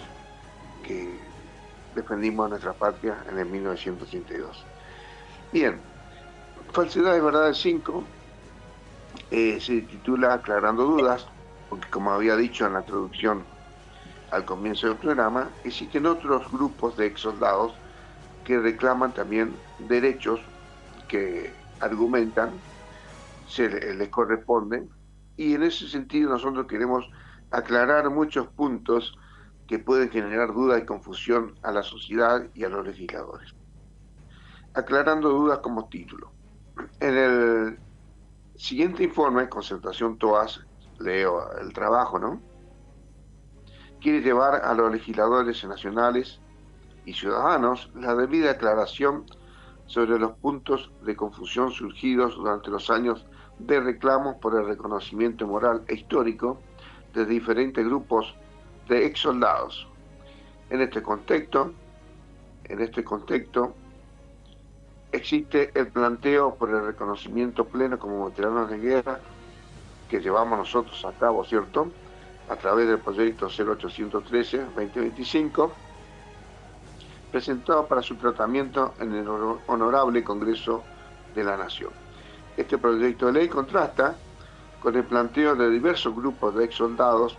que defendimos nuestra patria en el 1982. Bien, Falsedad y Verdad 5 se titula Aclarando Dudas, porque como había dicho en la introducción al comienzo del programa, existen otros grupos de exsoldados que reclaman también derechos que argumentan les corresponden, y en ese sentido nosotros queremos aclarar muchos puntos que pueden generar duda y confusión a la sociedad y a los legisladores. Aclarando Dudas como título. En el siguiente informe, Concertación Toas, leo el trabajo, ¿no? Quiere llevar a los legisladores nacionales y ciudadanos la debida aclaración sobre los puntos de confusión surgidos durante los años de reclamos por el reconocimiento moral e histórico de diferentes grupos de exsoldados. En este contexto, existe el planteo por el reconocimiento pleno como veteranos de guerra que llevamos nosotros a cabo, ¿cierto?, a través del proyecto 0813-2025, presentado para su tratamiento en el Honorable Congreso de la Nación. Este proyecto de ley contrasta con el planteo de diversos grupos de exsoldados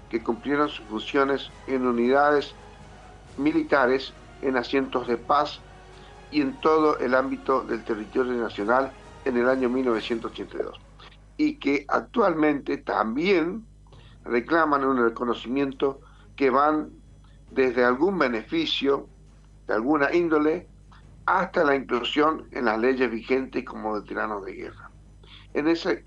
que cumplieron sus funciones en unidades militares, en asientos de paz y en todo el ámbito del territorio nacional en el año 1982, y que actualmente también reclaman un reconocimiento que van desde algún beneficio de alguna índole hasta la inclusión en las leyes vigentes como veteranos de guerra. En ese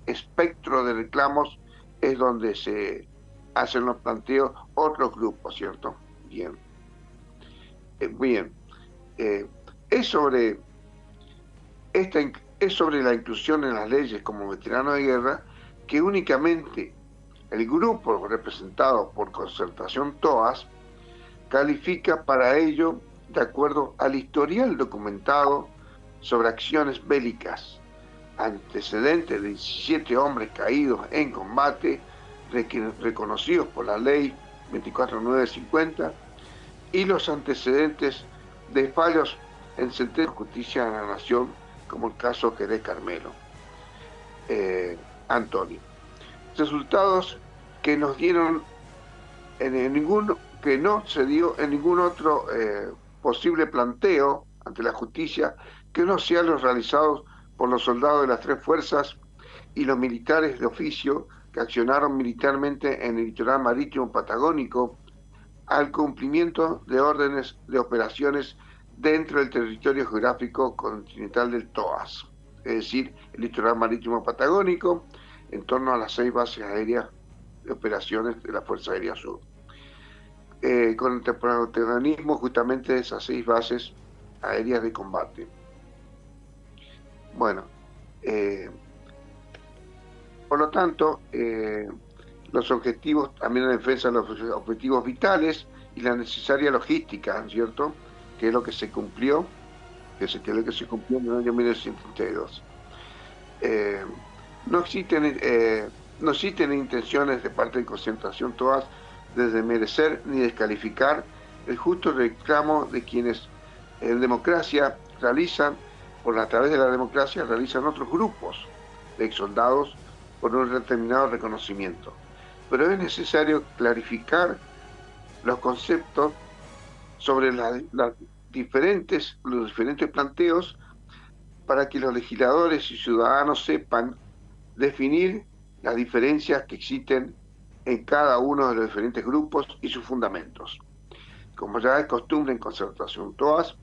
espectro de reclamos es donde se hacen los planteos otros grupos, ¿cierto? Bien. Es sobre la inclusión en las leyes como veterano de guerra que únicamente el grupo representado por Concertación Toas califica para ello de acuerdo al historial documentado sobre acciones bélicas, antecedentes de 17 hombres caídos en combate, reconocidos por la ley 24950, y los antecedentes de fallos en sentencia de justicia de la Nación, como el caso Querés Carmelo. Antonio. Resultados que nos dieron que no se dio en ningún otro posible planteo ante la justicia que no sean los realizados por los soldados de las tres fuerzas y los militares de oficio que accionaron militarmente en el litoral marítimo patagónico al cumplimiento de órdenes de operaciones dentro del territorio geográfico continental del TOAS, es decir, el litoral marítimo patagónico, en torno a las 6 bases aéreas de operaciones de la Fuerza Aérea Sur. Con el protagonismo justamente de esas 6 bases aéreas de combate. Bueno, por lo tanto, los objetivos, también la defensa de los objetivos vitales y la necesaria logística, ¿cierto?, que es lo que se cumplió, que es lo que se cumplió en el año 1932. No existen intenciones de parte de Concertación TOAS de desmerecer ni descalificar el justo reclamo de quienes en democracia realizan, a través de la democracia realizan otros grupos de exsoldados por un determinado reconocimiento. Pero es necesario clarificar los conceptos sobre los diferentes planteos para que los legisladores y ciudadanos sepan definir las diferencias que existen en cada uno de los diferentes grupos y sus fundamentos. Como ya es costumbre en Concertación TOAS,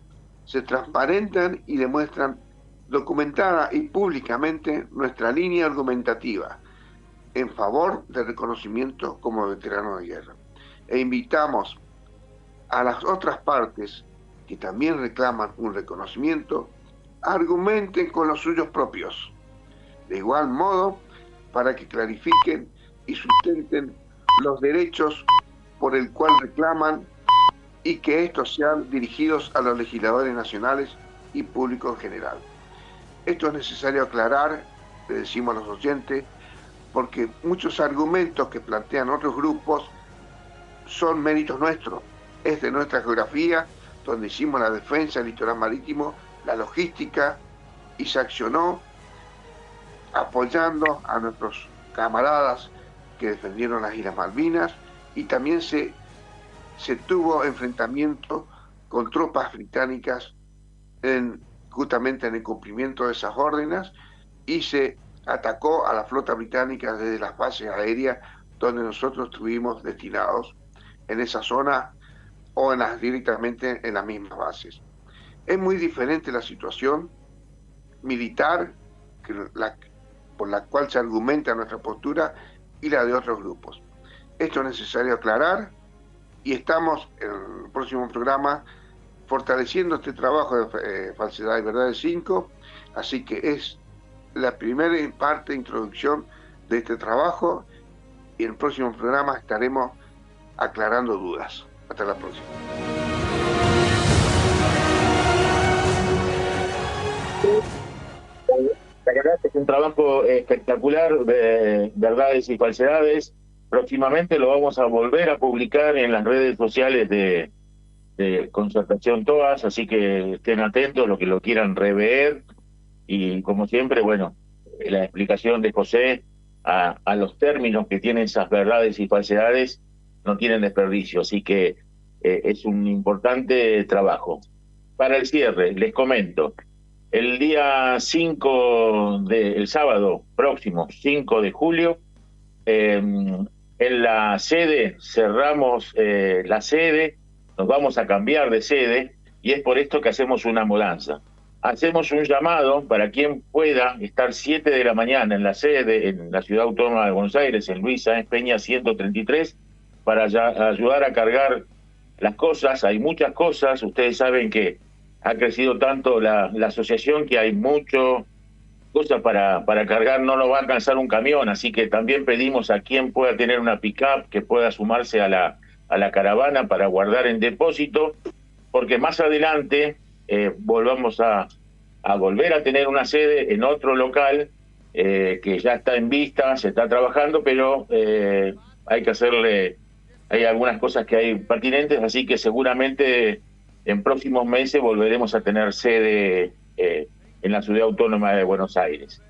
se transparentan y demuestran documentada y públicamente nuestra línea argumentativa en favor del reconocimiento como veterano de guerra. E invitamos a las otras partes que también reclaman un reconocimiento, argumenten con los suyos propios, de igual modo, para que clarifiquen y sustenten los derechos por el cual reclaman y que estos sean dirigidos a los legisladores nacionales y público en general. Esto es necesario aclarar, le decimos a los oyentes, porque muchos argumentos que plantean otros grupos son méritos nuestros, es de nuestra geografía, donde hicimos la defensa del litoral marítimo, la logística, y se accionó apoyando a nuestros camaradas que defendieron las Islas Malvinas, y también se tuvo enfrentamiento con tropas británicas justamente en el cumplimiento de esas órdenes, y se atacó a la flota británica desde las bases aéreas donde nosotros estuvimos destinados en esa zona o directamente en las mismas bases. Es muy diferente la situación militar por la cual se argumenta nuestra postura y la de otros grupos. Esto es necesario aclarar, y estamos en el próximo programa fortaleciendo este trabajo de Falsedad y Verdades 5, así que es la primera parte de introducción de este trabajo, y en el próximo programa estaremos aclarando dudas. Hasta la próxima. La verdad es un trabajo espectacular de verdades y falsedades. Próximamente lo vamos a volver a publicar en las redes sociales de Concertación TOAS, así que estén atentos los que lo quieran rever. Y como siempre, bueno, la explicación de José a los términos que tienen esas verdades y falsedades no tienen desperdicio, así que es un importante trabajo. Para el cierre, les comento, el día el sábado próximo, 5 de julio, en la sede, cerramos la sede, nos vamos a cambiar de sede, y es por esto que hacemos una mudanza. Hacemos un llamado para quien pueda estar 7 de la mañana en la sede, en la Ciudad Autónoma de Buenos Aires, en Luis Sáenz Peña 133, para ayudar a cargar las cosas. Hay muchas cosas, ustedes saben que ha crecido tanto la asociación que hay mucho cosas para cargar, no nos va a alcanzar un camión, así que también pedimos a quien pueda tener una pick-up que pueda sumarse a la caravana para guardar en depósito, porque más adelante volvamos a volver a tener una sede en otro local que ya está en vista, se está trabajando, pero hay que hacerle hay algunas cosas que hay pertinentes, así que seguramente en próximos meses volveremos a tener sede en la Ciudad Autónoma de Buenos Aires.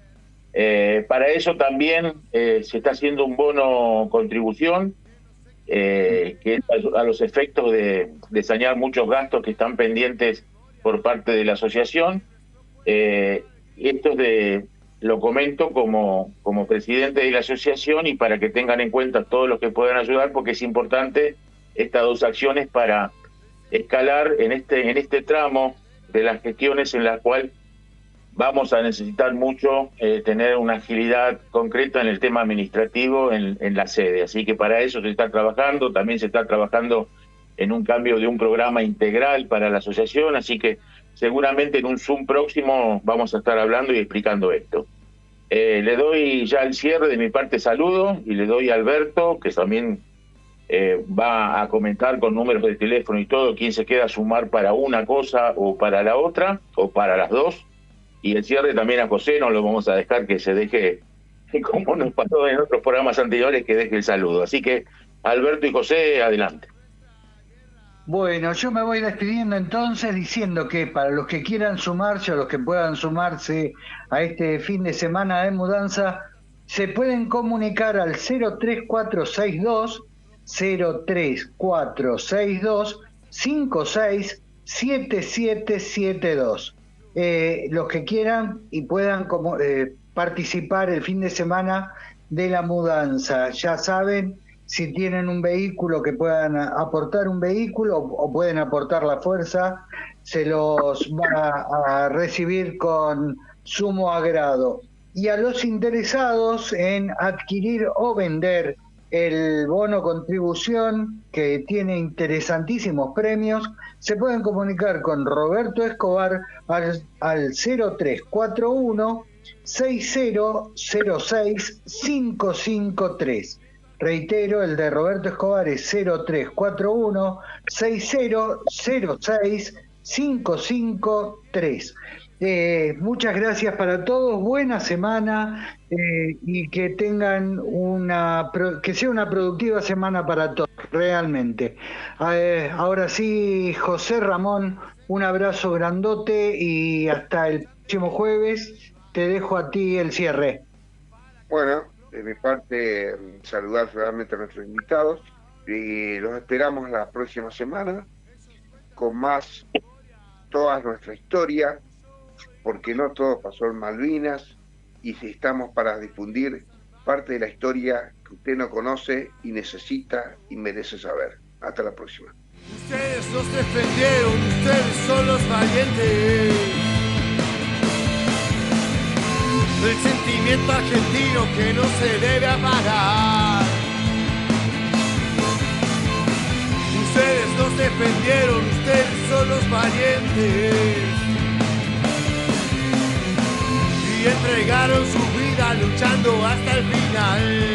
Para eso también se está haciendo un bono contribución, que es a los efectos de sanear muchos gastos que están pendientes por parte de la asociación. Esto lo comento como presidente de la asociación y para que tengan en cuenta todos los que puedan ayudar, porque es importante estas dos acciones para escalar en este tramo de las gestiones en las cuales vamos a necesitar mucho tener una agilidad concreta en el tema administrativo en la sede. Así que para eso se está trabajando, también se está trabajando en un cambio de un programa integral para la asociación, así que seguramente en un Zoom próximo vamos a estar hablando y explicando esto. Le doy ya el cierre de mi parte saludo y le doy a Alberto, que también va a comentar con números de teléfono y todo, quién se queda a sumar para una cosa o para la otra, o para las dos. Y el cierre también a José, no lo vamos a dejar que se deje, como nos pasó en otros programas anteriores, que deje el saludo. Así que Alberto y José, adelante. Bueno, yo me voy despidiendo entonces diciendo que para los que quieran sumarse o los que puedan sumarse a este fin de semana de mudanza, se pueden comunicar al 03462 567772. Los que quieran y puedan participar el fin de semana de la mudanza, ya saben, si tienen un vehículo que puedan aportar un vehículo o pueden aportar la fuerza, se los va a recibir con sumo agrado. Y a los interesados en adquirir o vender el bono contribución, que tiene interesantísimos premios, se pueden comunicar con Roberto Escobar al 0341 6006 553. Reitero, el de Roberto Escobar es 0341 6006 553. Muchas gracias para todos, buena semana y que tengan que sea una productiva semana para todos, realmente. Ahora sí, José Ramón, un abrazo grandote y hasta el próximo jueves. Te dejo a ti el cierre. Bueno, de mi parte, saludar realmente a nuestros invitados y los esperamos la próxima semana con más, toda nuestra historia, porque no todo pasó en Malvinas y estamos para difundir parte de la historia que usted no conoce y necesita y merece saber. Hasta la próxima. Ustedes nos defendieron, ustedes son los valientes. El sentimiento argentino que no se debe apagar. Ustedes nos defendieron, ustedes son los valientes. Y entregaron su vida luchando hasta el final.